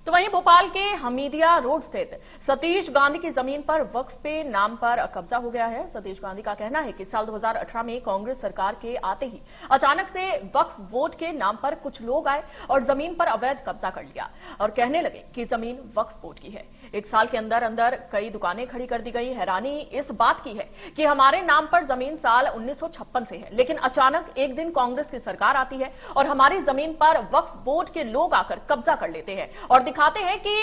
तो वहीं भोपाल के हमीदिया रोड स्थित सतीश गांधी की जमीन पर वक्फ पे नाम पर कब्जा हो गया है। सतीश गांधी का कहना है कि साल 2018 में कांग्रेस सरकार के आते ही अचानक से वक्फ बोर्ड के नाम पर कुछ लोग आए और जमीन पर अवैध कब्जा कर लिया और कहने लगे कि जमीन वक्फ बोर्ड की है। एक साल के अंदर अंदर कई दुकानें खड़ी कर दी गई। हैरानी इस बात की है कि हमारे नाम पर जमीन साल 1956 से है, लेकिन अचानक एक दिन कांग्रेस की सरकार आती है और हमारी जमीन पर वक्फ बोर्ड के लोग आकर कब्जा कर लेते हैं और दिखाते हैं कि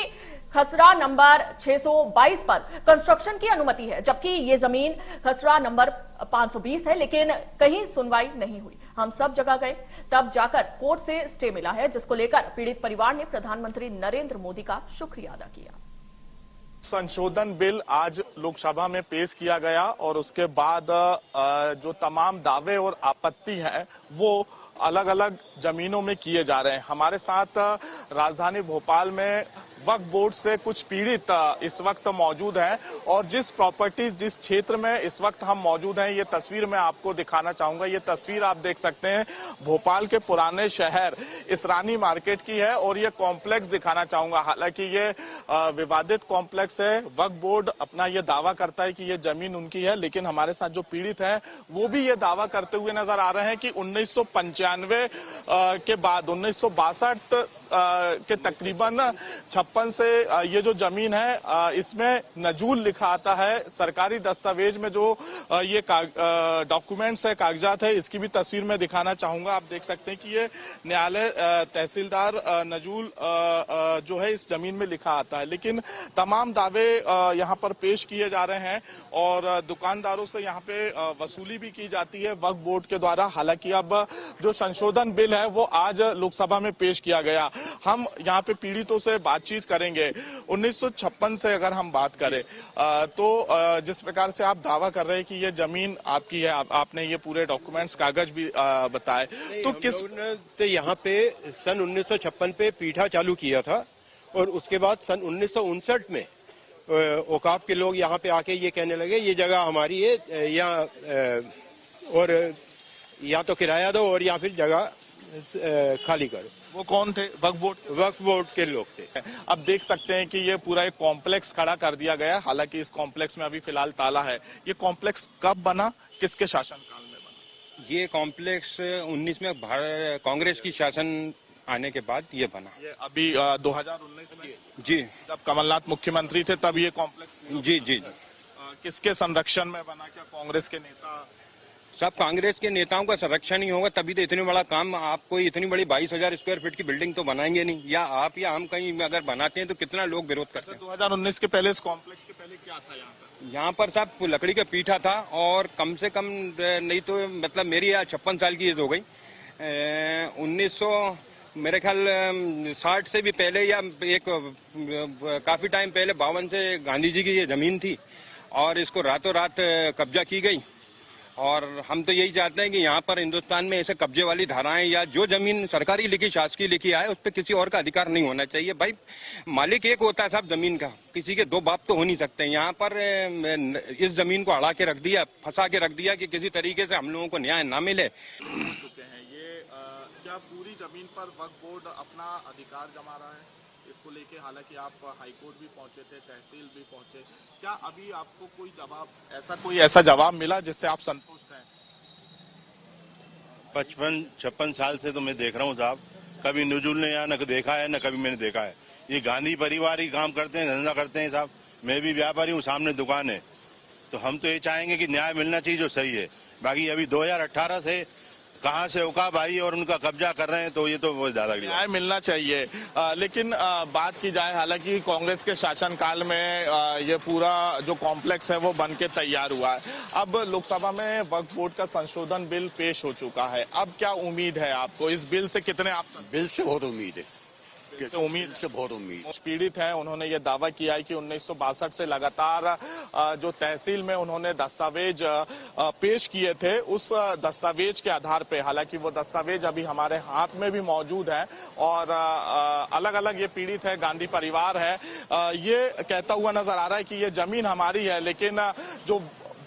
खसरा नंबर 622 पर कंस्ट्रक्शन की अनुमति है, जबकि ये जमीन खसरा नंबर 520 है। लेकिन कहीं सुनवाई नहीं हुई। हम सब जगह गए, तब जाकर कोर्ट से स्टे मिला है, जिसको लेकर पीड़ित परिवार ने प्रधानमंत्री नरेंद्र मोदी का शुक्रिया अदा किया। संशोधन बिल आज लोकसभा में पेश किया गया और उसके बाद जो तमाम दावे और आपत्ति है वो अलग अलग जमीनों में किए जा रहे हैं। हमारे साथ राजधानी भोपाल में वक्फ बोर्ड से कुछ पीड़ित इस वक्त मौजूद हैं और जिस प्रॉपर्टीज जिस क्षेत्र में इस वक्त हम मौजूद हैं, ये तस्वीर मैं आपको दिखाना चाहूंगा। ये तस्वीर आप देख सकते हैं भोपाल के पुराने शहर इसरानी मार्केट की है और ये कॉम्प्लेक्स दिखाना चाहूंगा। हालांकि ये विवादित कॉम्प्लेक्स है। वक्फ बोर्ड अपना ये दावा करता है कि ये जमीन उनकी है, लेकिन हमारे साथ जो पीड़ित हैं वो भी ये दावा करते हुए नजर आ रहे हैं कि 1995 के बाद 1962 के तकरीबन 56 से ये जो जमीन है इसमें नजूल लिखा आता है। सरकारी दस्तावेज में जो ये डॉक्यूमेंट्स है, कागजात है, इसकी भी तस्वीर मैं दिखाना चाहूंगा। आप देख सकते हैं कि ये न्यायालय तहसीलदार नजूल जो है इस जमीन में लिखा आता है, लेकिन तमाम दावे यहाँ पर पेश किए जा रहे हैं और दुकानदारों से यहाँ पे वसूली भी की जाती है वक्फ बोर्ड के द्वारा। हालांकि अब जो संशोधन बिल है वो आज लोकसभा में पेश किया गया। हम यहाँ पे पीड़ितों से बातचीत करेंगे। 1956 से अगर हम बात करें तो जिस प्रकार से आप दावा कर रहे हैं कि ये जमीन आपकी है, आपने ये पूरे डॉक्यूमेंट्स कागज भी बताए, तो किस यहाँ पे सन 1956 पे पीठा चालू किया था और उसके बाद सन 1959 में औकाफ के लोग यहाँ पे आके ये कहने लगे ये जगह हमारी है, या और या तो किराया दो और या फिर जगह खाली करो। वो कौन थे? वक्फ बोर्ड के लोग थे। अब देख सकते हैं कि ये पूरा एक कॉम्प्लेक्स खड़ा कर दिया गया। हालांकि इस कॉम्प्लेक्स में अभी फिलहाल ताला है। ये कॉम्प्लेक्स कब बना, किसके शासनकाल में बना? ये कॉम्प्लेक्स 19 में कांग्रेस की शासन आने के बाद ये बना। ये अभी 2019 में जी, जब कमलनाथ मुख्यमंत्री थे तब ये कॉम्प्लेक्स जी। किसके संरक्षण में बना? क्या कांग्रेस के नेता? सब कांग्रेस के नेताओं का संरक्षण ही होगा, तभी तो इतनी बड़ा काम। आप कोई इतनी बड़ी 22,000 स्क्वायर फीट की बिल्डिंग तो बनाएंगे नहीं, या आप या हम कहीं अगर बनाते हैं तो कितना लोग विरोध करते हैं। 2019 के पहले इस कॉम्प्लेक्स के पहले क्या था यहाँ पर? यहाँ पर सब लकड़ी का पीठा था और कम से कम नहीं तो मतलब मेरी 56 साल की एज हो गई। 1900 मेरे ख्याल 60 से भी पहले या एक काफी टाइम पहले 52 से गांधी जी की ये जमीन थी और इसको रातों रात कब्जा की गई। और हम तो यही चाहते हैं कि यहाँ पर हिंदुस्तान में ऐसे कब्जे वाली धाराएं या जो जमीन सरकारी लिखी शासकीय लिखी आए उस पर किसी और का अधिकार नहीं होना चाहिए। भाई मालिक एक होता है साहब जमीन का, किसी के दो बाप तो हो नहीं सकते। यहाँ पर इस जमीन को अड़ा के रख दिया, फंसा के रख दिया कि किसी तरीके से हम लोगों को न्याय ना मिले। क्या पूरी जमीन पर वक्फ बोर्ड अपना अधिकार जमा रहा है? इसको लेके हालांकि आप हाईकोर्ट भी पहुंचे थे, तहसील भी पहुंचे, क्या अभी आपको कोई ऐसा जवाब मिला जिससे आप संतुष्ट हैं? 55-56 साल से तो मैं देख रहा हूँ साहब, कभी नजुल ने यहाँ न देखा है न कभी मैंने देखा है। ये गांधी परिवार ही काम करते हैं, धंधा करते हैं साहब। मैं भी व्यापारी हूँ, सामने दुकान है, तो हम तो ये चाहेंगे कि न्याय मिलना चाहिए जो सही है। बाकी अभी 2018 से कहां से औकाफ आई और उनका कब्जा कर रहे हैं, तो ये तो वो दादागिरी न्याय मिलना चाहिए। लेकिन बात की जाए, हालांकि कांग्रेस के शासनकाल में ये पूरा जो कॉम्प्लेक्स है वो बन के तैयार हुआ है। अब लोकसभा में वक्फ बोर्ड का संशोधन बिल पेश हो चुका है। अब क्या उम्मीद है आपको इस बिल से? कितने आप? बिल से बहुत उम्मीद है, बहुत उम्मीद। पीड़ित हैं, उन्होंने ये दावा किया है कि 1962 से लगातार जो तहसील में उन्होंने दस्तावेज पेश किए थे, उस दस्तावेज के आधार पे, हालांकि वो दस्तावेज अभी हमारे हाथ में भी मौजूद है और अलग अलग ये पीड़ित है, गांधी परिवार है, ये कहता हुआ नजर आ रहा है कि ये जमीन हमारी है, लेकिन जो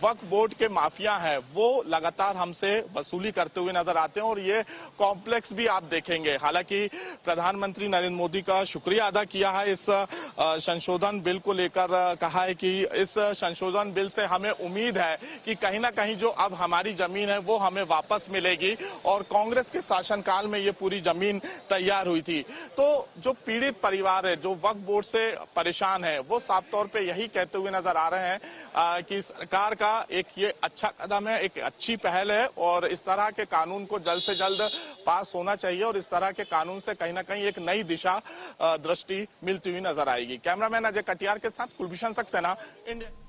वक्फ बोर्ड के माफिया हैं वो लगातार हमसे वसूली करते हुए नजर आते हैं और ये कॉम्प्लेक्स भी आप देखेंगे। हालांकि प्रधानमंत्री नरेंद्र मोदी का शुक्रिया अदा किया है इस संशोधन बिल को लेकर, कहा है कि इस संशोधन बिल से हमें उम्मीद है कि कहीं ना कहीं जो अब हमारी जमीन है वो हमें वापस मिलेगी और कांग्रेस के शासनकाल में ये पूरी जमीन तैयार हुई थी। तो जो पीड़ित परिवार है, जो वक्फ बोर्ड से परेशान है, वो साफ तौर पे यही कहते हुए नजर आ रहे हैं कि सरकार का एक ये अच्छा कदम है, एक अच्छी पहल है और इस तरह के कानून को जल्द से जल्द पास होना चाहिए और इस तरह के कानून से कहीं ना कहीं एक नई दिशा दृष्टि मिलती हुई नजर आएगी। कैमरामैन अजय कटियार के साथ कुलभूषण सक्सेना, इंडिया।